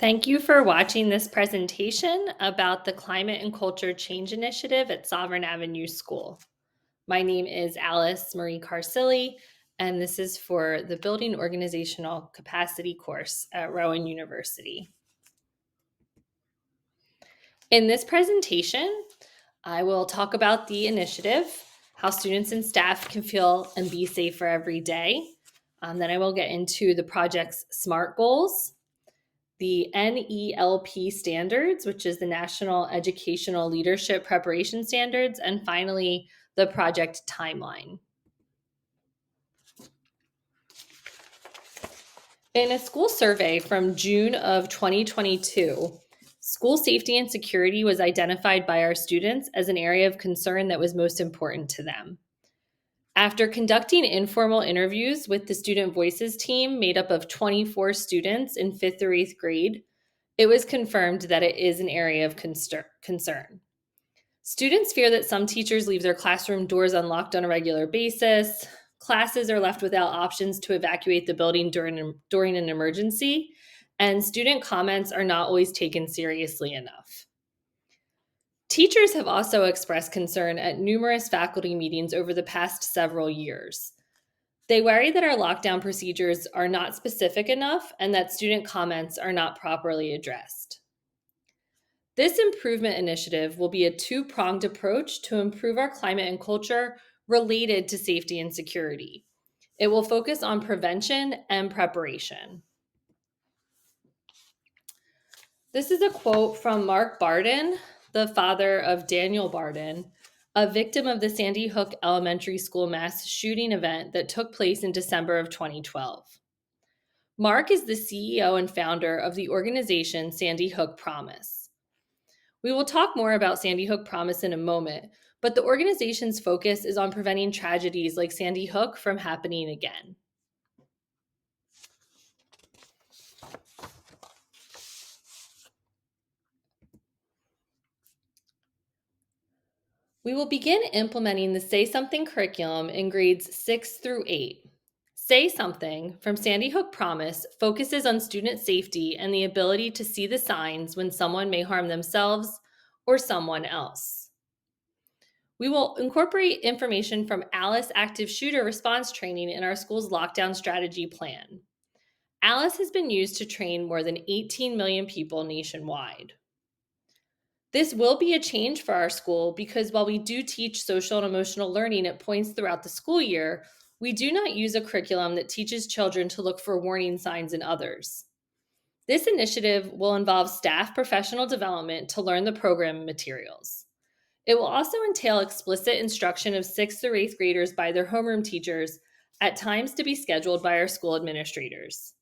Thank you for watching this presentation about the Climate and Culture Change Initiative at Sovereign Avenue School. My name is Alice Marie Carsilli, and this is for the Building Organizational Capacity course at Rowan University. In this presentation, I will talk about the initiative, how students and staff can feel and be safer every day. Then I will get into the project's SMART goals, the NELP standards, which is the National Educational Leadership Preparation Standards, and finally, the project timeline. In a school survey from June of 2022, school safety and security was identified by our students as an area of concern that was most important to them. After conducting informal interviews with the Student Voices team made up of 24 students in 5th through 8th grade, it was confirmed that it is an area of concern. Students fear that some teachers leave their classroom doors unlocked on a regular basis, classes are left without options to evacuate the building during an emergency, and student comments are not always taken seriously enough. Teachers have also expressed concern at numerous faculty meetings over the past several years. They worry that our lockdown procedures are not specific enough and that student comments are not properly addressed. This improvement initiative will be a two-pronged approach to improve our climate and culture related to safety and security. It will focus on prevention and preparation. This is a quote from Mark Barden, the father of Daniel Barden, a victim of the Sandy Hook Elementary School mass shooting event that took place in December of 2012. Mark is the CEO and founder of the organization Sandy Hook Promise. We will talk more about Sandy Hook Promise in a moment, but the organization's focus is on preventing tragedies like Sandy Hook from happening again. We will begin implementing the Say Something curriculum in grades 6 through 8. Say Something from Sandy Hook Promise focuses on student safety and the ability to see the signs when someone may harm themselves or someone else. We will incorporate information from Alice Active Shooter Response Training in our school's lockdown strategy plan. Alice has been used to train more than 18 million people nationwide. This will be a change for our school because while we do teach social and emotional learning at points throughout the school year, we do not use a curriculum that teaches children to look for warning signs in others. This initiative will involve staff professional development to learn the program materials. It will also entail explicit instruction of 6th through 8th graders by their homeroom teachers, at times to be scheduled by our school administrators.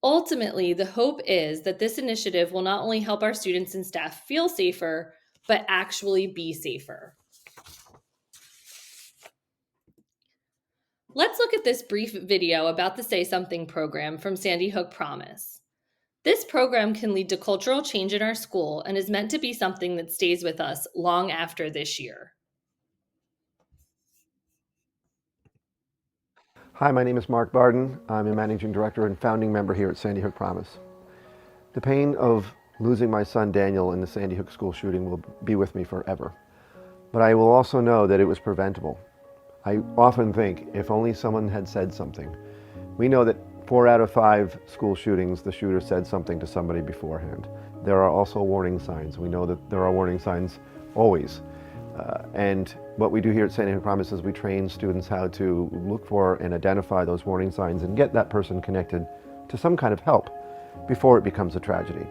Ultimately, the hope is that this initiative will not only help our students and staff feel safer, but actually be safer. Let's look at this brief video about the Say Something program from Sandy Hook Promise. This program can lead to cultural change in our school and is meant to be something that stays with us long after this year. Hi, my name is Mark Barden. I'm a managing director and founding member here at Sandy Hook Promise. The pain of losing my son Daniel in the Sandy Hook school shooting will be with me forever. But I will also know that it was preventable. I often think if only someone had said something. We know that 4 out of 5 school shootings, the shooter said something to somebody beforehand. There are also warning signs. We know that there are warning signs always. And what we do here at Sandy Hook Promise is we train students how to look for and identify those warning signs and get that person connected to some kind of help before it becomes a tragedy.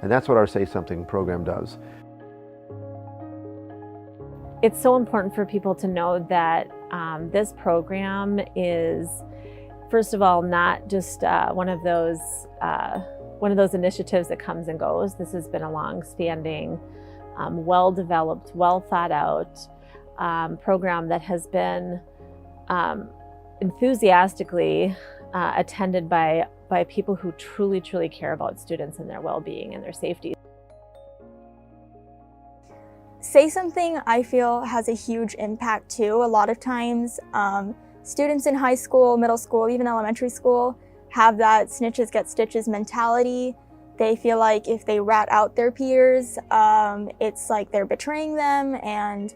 And that's what our Say Something program does. It's so important for people to know that this program is, first of all, not just one of those initiatives that comes and goes. This has been a long-standing, well-developed, well-thought-out program that has been enthusiastically attended by people who truly, truly care about students and their well-being and their safety. Say Something, I feel, has a huge impact too. A lot of times, students in high school, middle school, even elementary school have that snitches get stitches mentality. They feel like if they rat out their peers, it's like they're betraying them, and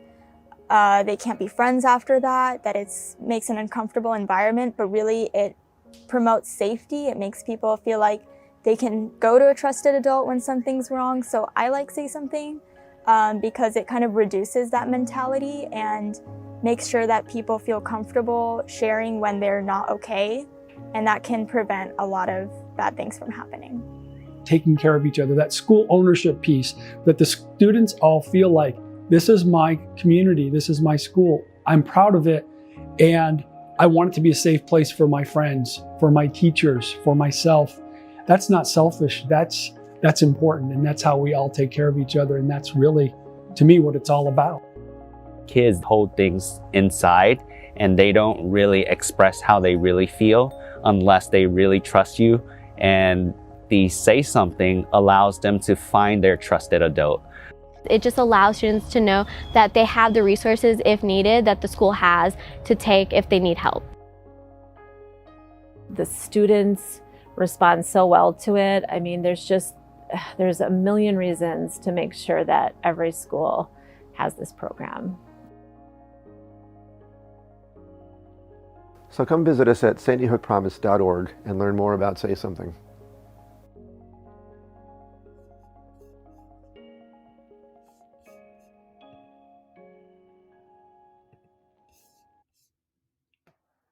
they can't be friends after that, that it makes an uncomfortable environment, but really it promotes safety. It makes people feel like they can go to a trusted adult when something's wrong. So I like Say Something because it kind of reduces that mentality and makes sure that people feel comfortable sharing when they're not okay. And that can prevent a lot of bad things from happening. Taking care of each other, that school ownership piece, that the students all feel like, this is my community, this is my school, I'm proud of it, and I want it to be a safe place for my friends, for my teachers, for myself. That's not selfish, that's important, and that's how we all take care of each other, and that's really, to me, what it's all about. Kids hold things inside, and they don't really express how they really feel unless they really trust you, and the Say Something allows them to find their trusted adult. It just allows students to know that they have the resources, if needed, that the school has to take if they need help. The students respond so well to it. I mean, there's a million reasons to make sure that every school has this program. So come visit us at sandyhookpromise.org and learn more about Say Something.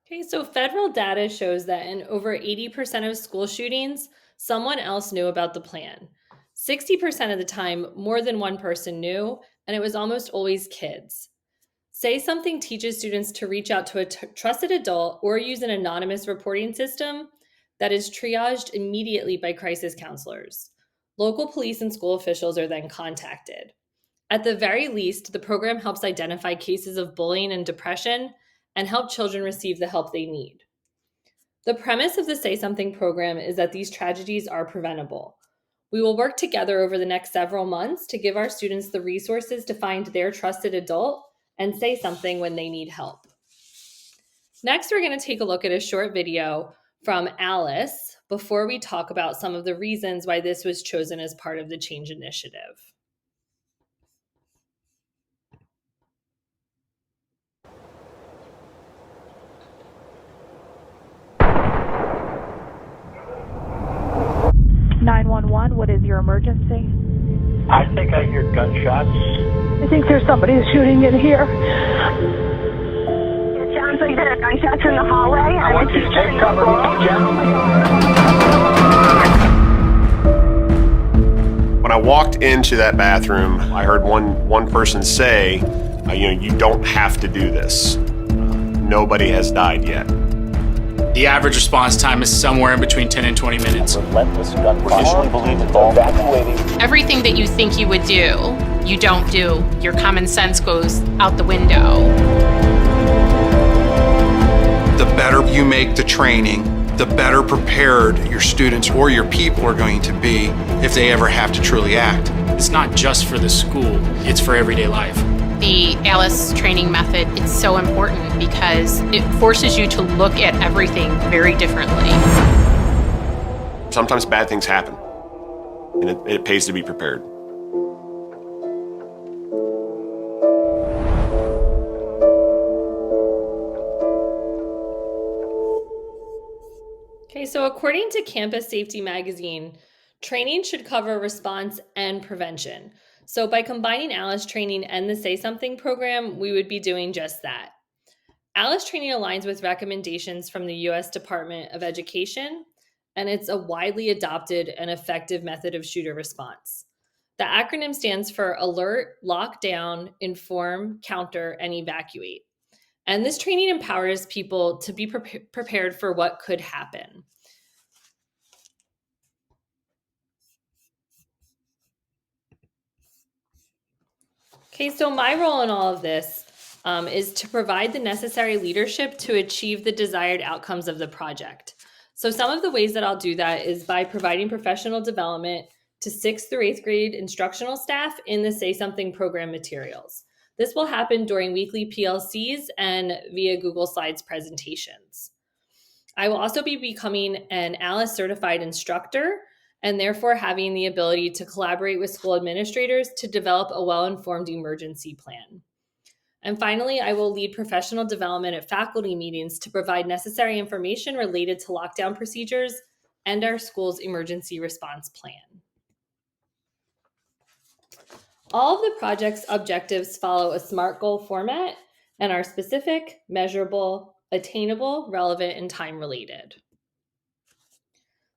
Okay, so federal data shows that in over 80% of school shootings, someone else knew about the plan. 60% of the time, more than one person knew, and it was almost always kids. Say Something teaches students to reach out to a trusted adult or use an anonymous reporting system that is triaged immediately by crisis counselors. Local police and school officials are then contacted. At the very least, the program helps identify cases of bullying and depression and help children receive the help they need. The premise of the Say Something program is that these tragedies are preventable. We will work together over the next several months to give our students the resources to find their trusted adult and say something when they need help. Next, we're going to take a look at a short video from Alice before we talk about some of the reasons why this was chosen as part of the Change Initiative. What is your emergency? I think I hear gunshots. I think there's somebody shooting in here. It sounds like there are gunshots in the hallway. I want you to take cover. When I walked into that bathroom, I heard one person say, you don't have to do this. Nobody has died yet. The average response time is somewhere in between 10 and 20 minutes. Relentless gunfire. Initially believed involved evacuating. Everything that you think you would do, you don't do. Your common sense goes out the window. The better you make the training, the better prepared your students or your people are going to be if they ever have to truly act. It's not just for the school, it's for everyday life. The ALICE training method, it's so important because it forces you to look at everything very differently. Sometimes bad things happen, and it pays to be prepared. Okay, so according to Campus Safety Magazine, training should cover response and prevention. So by combining ALICE training and the Say Something program, we would be doing just that. ALICE training aligns with recommendations from the U.S. Department of Education, and it's a widely adopted and effective method of shooter response. The acronym stands for Alert, Lock Down, Inform, Counter, and Evacuate. And this training empowers people to be prepared for what could happen. Okay, so my role in all of this is to provide the necessary leadership to achieve the desired outcomes of the project. So some of the ways that I'll do that is by providing professional development to 6th through 8th grade instructional staff in the Say Something program materials. This will happen during weekly PLCs and via Google Slides presentations. I will also be becoming an ALICE certified instructor, and therefore having the ability to collaborate with school administrators to develop a well-informed emergency plan. And finally, I will lead professional development at faculty meetings to provide necessary information related to lockdown procedures and our school's emergency response plan. All of the project's objectives follow a SMART goal format and are specific, measurable, attainable, relevant, and time-related.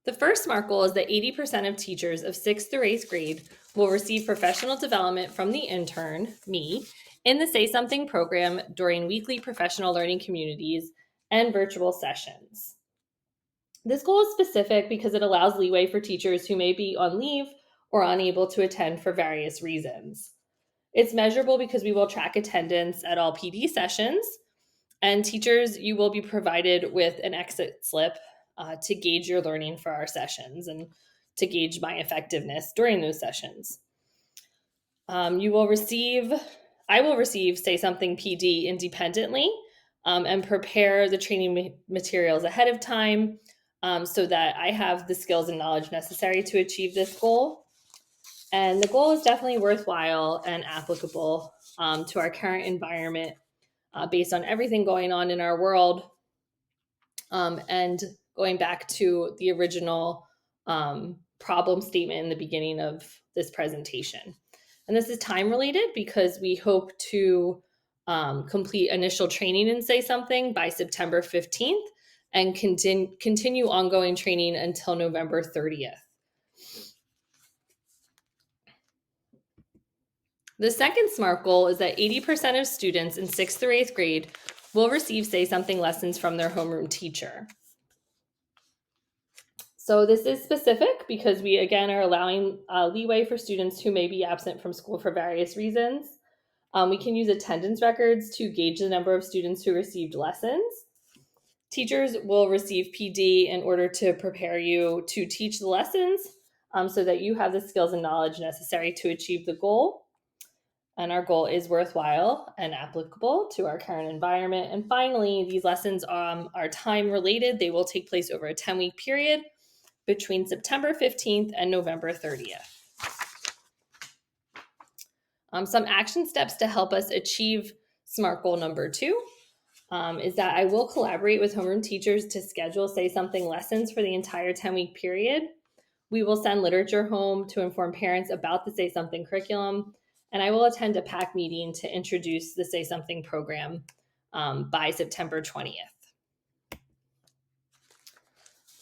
The first SMART goal is that 80% of teachers of 6th through 8th grade will receive professional development from the intern, me, in the Say Something program during weekly professional learning communities and virtual sessions. This goal is specific because it allows leeway for teachers who may be on leave or unable to attend for various reasons. It's measurable because we will track attendance at all PD sessions, and teachers, you will be provided with an exit slip to gauge your learning for our sessions and to gauge my effectiveness during those sessions. I will receive Say Something PD independently and prepare the training materials ahead of time so that I have the skills and knowledge necessary to achieve this goal. And the goal is definitely worthwhile and applicable to our current environment based on everything going on in our world and going back to the original problem statement in the beginning of this presentation. And this is time related because we hope to complete initial training in Say Something by September 15th and continue ongoing training until November 30th. The second SMART goal is that 80% of students in 6th through 8th grade will receive Say Something lessons from their homeroom teacher. So this is specific because we, again, are allowing leeway for students who may be absent from school for various reasons. We can use attendance records to gauge the number of students who received lessons. Teachers will receive PD in order to prepare you to teach the lessons so that you have the skills and knowledge necessary to achieve the goal. And our goal is worthwhile and applicable to our current environment. And finally, these lessons are time related. They will take place over a 10-week period between September 15th and November 30th. Some action steps to help us achieve SMART goal number 2 is that I will collaborate with homeroom teachers to schedule Say Something lessons for the entire 10-week period. We will send literature home to inform parents about the Say Something curriculum, and I will attend a PAC meeting to introduce the Say Something program by September 20th.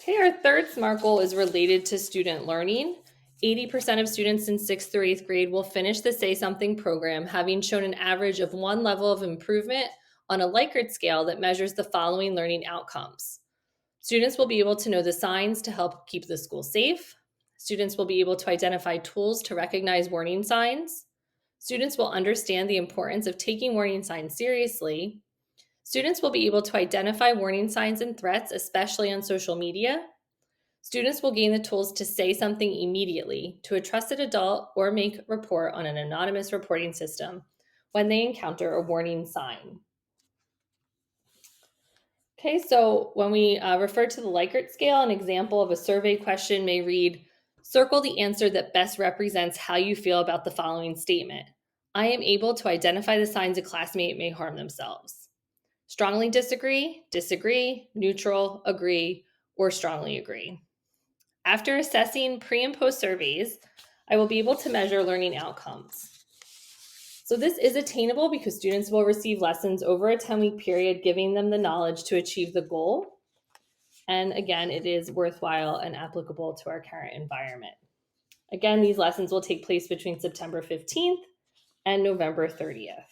Okay, our third SMART goal is related to student learning. 80% of students in 6th through 8th grade will finish the Say Something program, having shown an average of 1 level of improvement on a Likert scale that measures the following learning outcomes. Students will be able to know the signs to help keep the school safe. Students will be able to identify tools to recognize warning signs. Students will understand the importance of taking warning signs seriously. Students will be able to identify warning signs and threats, especially on social media. Students will gain the tools to say something immediately to a trusted adult or make a report on an anonymous reporting system when they encounter a warning sign. Okay, so when we refer to the Likert scale, an example of a survey question may read, circle the answer that best represents how you feel about the following statement. I am able to identify the signs a classmate may harm themselves. Strongly disagree, disagree, neutral, agree, or strongly agree. After assessing pre and post surveys, I will be able to measure learning outcomes. So this is attainable because students will receive lessons over a 10-week period, giving them the knowledge to achieve the goal. And again, it is worthwhile and applicable to our current environment. Again, these lessons will take place between September 15th and November 30th.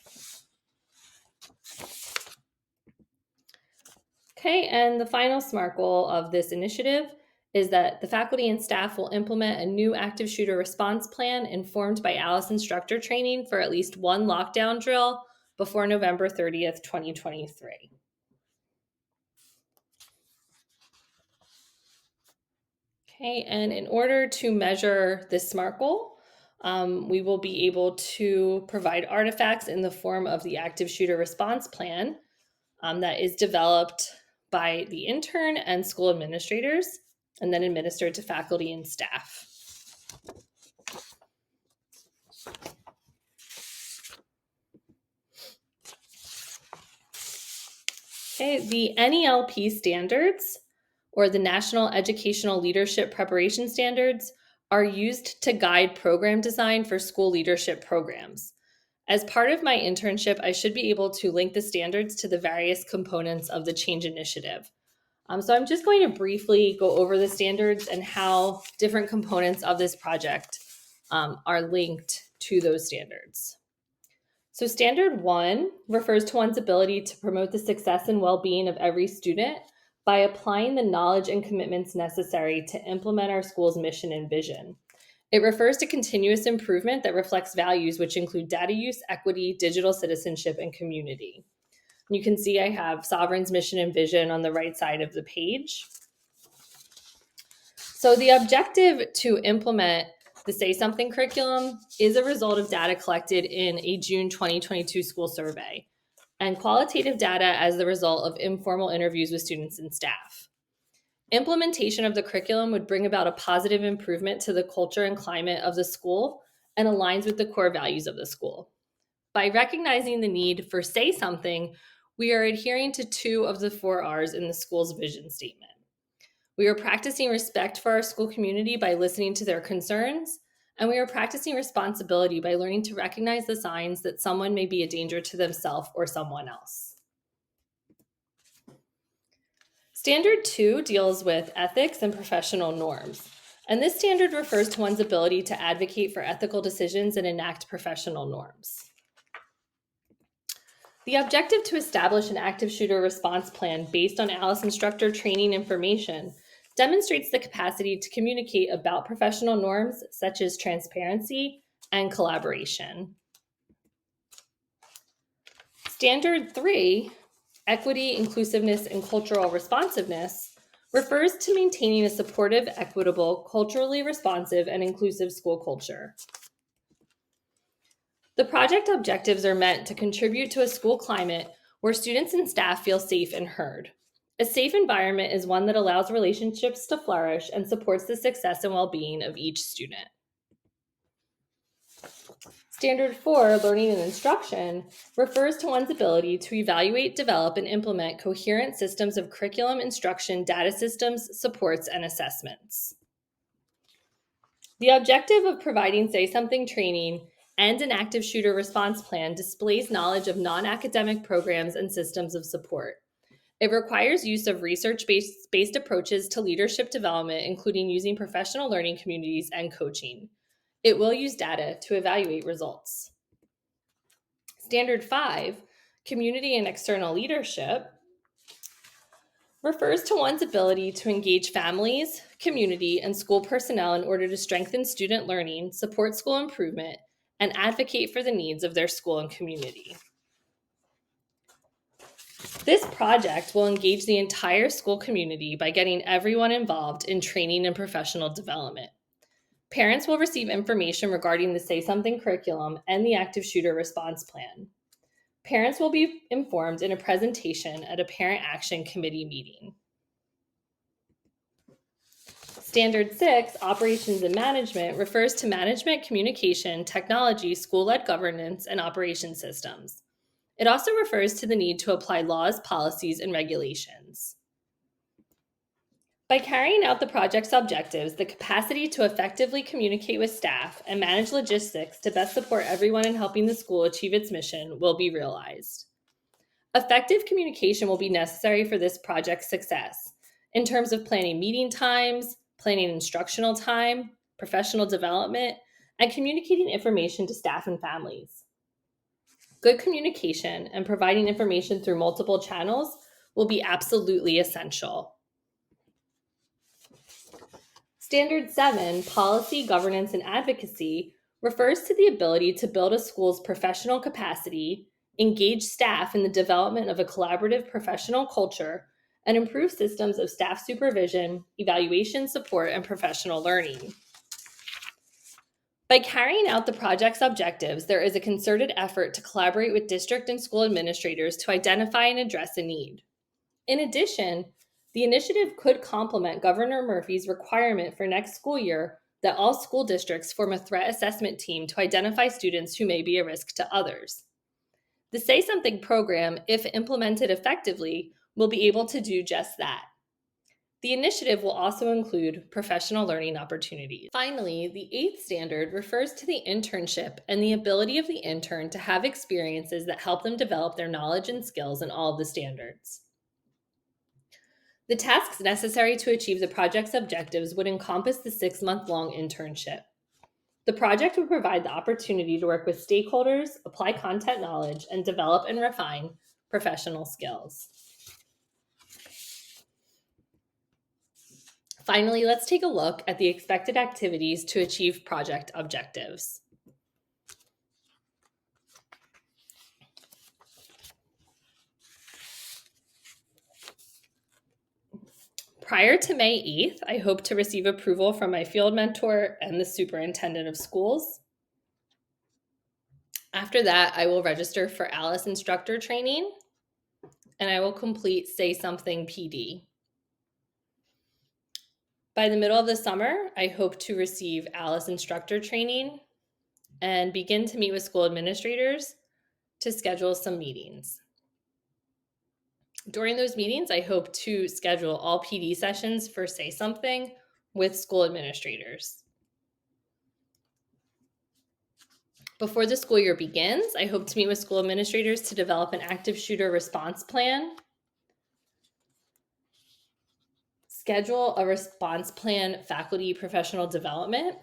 Okay, and the final SMART goal of this initiative is that the faculty and staff will implement a new active shooter response plan informed by ALICE instructor training for at least one lockdown drill before November 30th, 2023. Okay, and in order to measure this SMART goal, we will be able to provide artifacts in the form of the active shooter response plan that is developed by the intern and school administrators. and then administered to faculty and staff. Okay, the NELP standards, or the National Educational Leadership Preparation Standards, are used to guide program design for school leadership programs. As part of my internship, I should be able to link the standards to the various components of the change initiative. So I'm just going to briefly go over the standards and how different components of this project are linked to those standards. So Standard 1 refers to one's ability to promote the success and well-being of every student by applying the knowledge and commitments necessary to implement our school's mission and vision. It refers to continuous improvement that reflects values which include data use, equity, digital citizenship, and community. You can see I have Sovereign's mission and vision on the right side of the page. So the objective to implement the Say Something curriculum is a result of data collected in a June 2022 school survey and qualitative data as the result of informal interviews with students and staff. Implementation of the curriculum would bring about a positive improvement to the culture and climate of the school and aligns with the core values of the school. By recognizing the need for Say Something, we are adhering to 2 of the 4 R's in the school's vision statement. We are practicing respect for our school community by listening to their concerns, and we are practicing responsibility by learning to recognize the signs that someone may be a danger to themselves or someone else. Standard 2 deals with ethics and professional norms, and this standard refers to one's ability to advocate for ethical decisions and enact professional norms. The objective to establish an active shooter response plan based on ALICE instructor training information demonstrates the capacity to communicate about professional norms such as transparency and collaboration. Standard 3, equity, inclusiveness, and cultural responsiveness, refers to maintaining a supportive, equitable, culturally responsive, and inclusive school culture. The project objectives are meant to contribute to a school climate where students and staff feel safe and heard. A safe environment is one that allows relationships to flourish and supports the success and well-being of each student. Standard 4, learning and instruction, refers to one's ability to evaluate, develop, and implement coherent systems of curriculum, instruction, data systems, supports, and assessments. The objective of providing Say Something training and an active shooter response plan displays knowledge of non-academic programs and systems of support. It requires use of research-based approaches to leadership development, including using professional learning communities and coaching. It will use data to evaluate results. Standard 5, community and external leadership, refers to one's ability to engage families, community, and school personnel in order to strengthen student learning, support school improvement, and advocate for the needs of their school and community. This project will engage the entire school community by getting everyone involved in training and professional development. Parents will receive information regarding the Say Something curriculum and the active shooter response plan. Parents will be informed in a presentation at a Parent Action Committee meeting. Standard 6, operations and management, refers to management, communication, technology, school-led governance, and operation systems. It also refers to the need to apply laws, policies, and regulations. By carrying out the project's objectives, the capacity to effectively communicate with staff and manage logistics to best support everyone in helping the school achieve its mission will be realized. Effective communication will be necessary for this project's success in terms of planning meeting times, planning instructional time, professional development, and communicating information to staff and families. Good communication and providing information through multiple channels will be absolutely essential. Standard 7, policy, governance, and advocacy, refers to the ability to build a school's professional capacity, engage staff in the development of a collaborative professional culture, and improve systems of staff supervision, evaluation, support, and professional learning. By carrying out the project's objectives, there is a concerted effort to collaborate with district and school administrators to identify and address a need. In addition, The initiative could complement Governor Murphy's requirement for next school year that all school districts form a threat assessment team to identify students who may be a risk to others. The Say Something program, if implemented effectively, will be able to do just that. The initiative will also include professional learning opportunities. Finally, the 8th standard refers to the internship and the ability of the intern to have experiences that help them develop their knowledge and skills in all of the standards. The tasks necessary to achieve the project's objectives would encompass the 6-month-long internship. The project would provide the opportunity to work with stakeholders, apply content knowledge, and develop and refine professional skills. Finally, let's take a look at the expected activities to achieve project objectives. Prior to May 8th, I hope to receive approval from my field mentor and the superintendent of schools. After that, I will register for ALICE instructor training, and I will complete Say Something PD. By the middle of the summer, I hope to receive ALICE instructor training and begin to meet with school administrators to schedule some meetings. During those meetings, I hope to schedule all PD sessions for Say Something with school administrators. Before the school year begins, I hope to meet with school administrators to develop an active shooter response plan, schedule a response plan faculty professional development,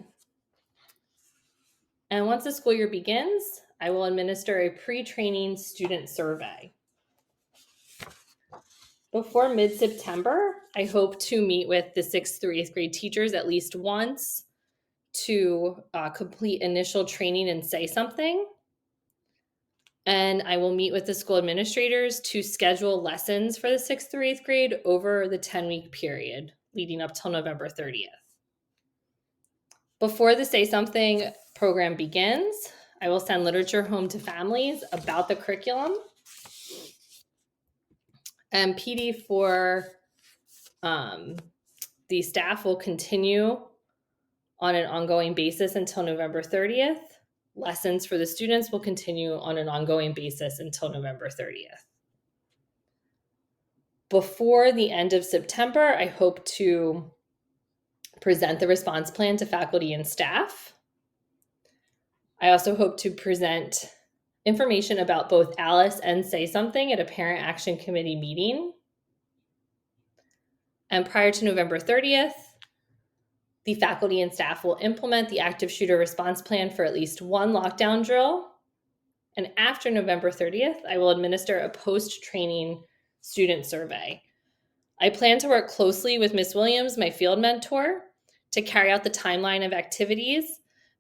and once the school year begins, I will administer a pre-training student survey. Before mid-September, I hope to meet with the 6th through 8th grade teachers at least once to complete initial training and Say Something. And I will meet with the school administrators to schedule lessons for the 6th through 8th grade over the 10-week period leading up till November 30th. Before the Say Something program begins, I will send literature home to families about the curriculum. And PD for the staff will continue on an ongoing basis until November 30th. Lessons for the students will continue on an ongoing basis until November 30th. Before the end of September, I hope to present the response plan to faculty and staff. I also hope to present information about both ALICE and Say Something at a Parent Action Committee meeting. And prior to November 30th, the faculty and staff will implement the active shooter response plan for at least one lockdown drill. And after November 30th, I will administer a post-training student survey. I plan to work closely with Ms. Williams, my field mentor, to carry out the timeline of activities,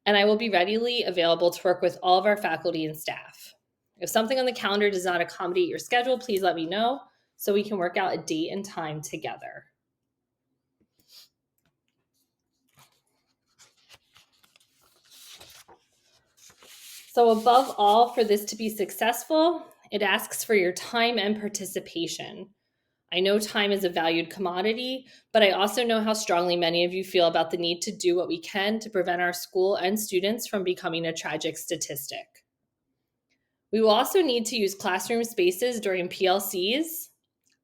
and I will be readily available to work with all of our faculty and staff. If something on the calendar does not accommodate your schedule, please let me know so we can work out a date and time together. So above all, for this to be successful, it asks for your time and participation. I know time is a valued commodity, but I also know how strongly many of you feel about the need to do what we can to prevent our school and students from becoming a tragic statistic. We will also need to use classroom spaces during PLCs,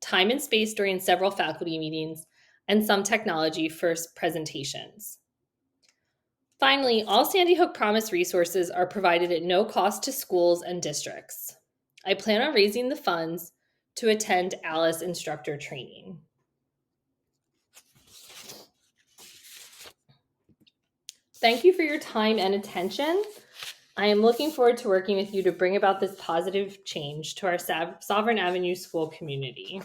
time and space during several faculty meetings, and some technology for presentations. Finally, all Sandy Hook Promise resources are provided at no cost to schools and districts. I plan on raising the funds to attend ALICE instructor training. Thank you for your time and attention. I am looking forward to working with you to bring about this positive change to our Sovereign Avenue school community.